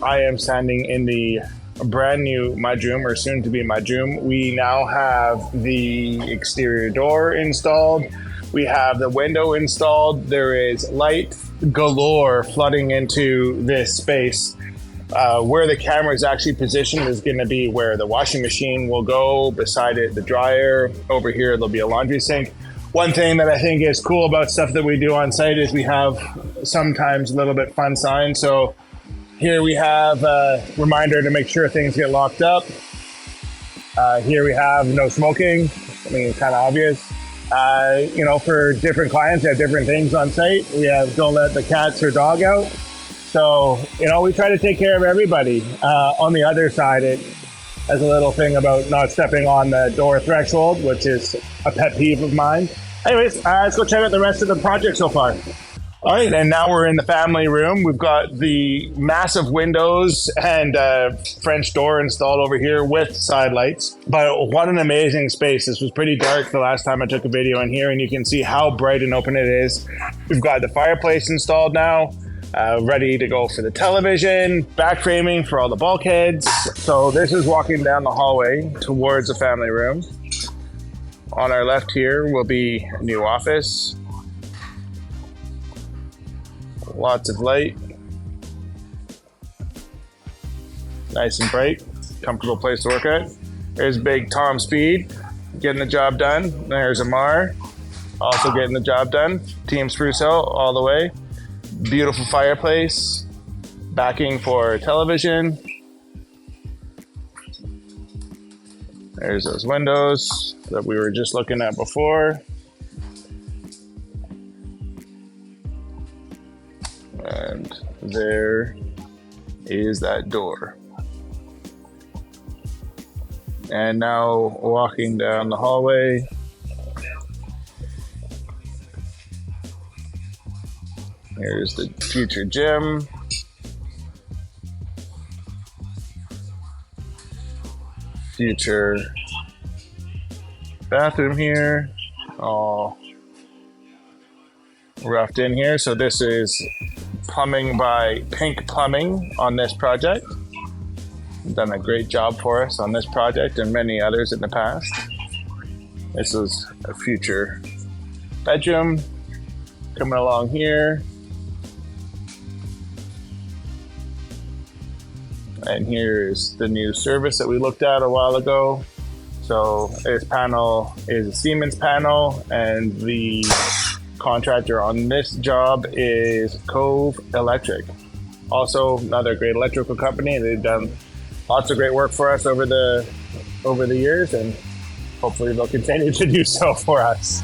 I am standing in the brand new mudroom, or soon to be mudroom. We now have the exterior door installed. We have the window installed. There is light galore flooding into this space. Where the camera is actually positioned is going to be where the washing machine will go. Beside it, the dryer. Over here, there'll be a laundry sink. One thing that I think is cool about stuff that we do on site is we have sometimes a little bit fun signs. So here we have a reminder to make sure things get locked up. Here we have no smoking. I mean, it's kind of obvious. For different clients, they have different things on site. We have don't let the cats or dog out. So, we try to take care of everybody. On the other side, it has a little thing about not stepping on the door threshold, which is a pet peeve of mine. Anyways, let's go check out the rest of the project so far. All right, and now we're in the family room. We've got the massive windows and French door installed over here with side lights. But what an amazing space. This was pretty dark the last time I took a video in here, and you can see how bright and open it is. We've got the fireplace installed now. Ready to go for the television, back framing for all the bulkheads. So this is walking down the hallway towards the family room. On our left here will be a new office. Lots of light. Nice and bright. Comfortable place to work at. There's big Tom Speed getting the job done. There's Amar also getting the job done. Team Sprucehill all the way. Beautiful fireplace, backing for television. There's those windows that we were just looking at before. And there is that door. And now walking down the hallway. Here's the future gym. Future bathroom here. All roughed in here. So this is plumbing by Pink Plumbing on this project. Done a great job for us on this project and many others in the past. This is a future bedroom coming along here. And here's the new service that we looked at a while ago. So this panel is a Siemens panel, and the contractor on this job is Cove Electric. Also another great electrical company. They've done lots of great work for us over the years, and hopefully they'll continue to do so for us.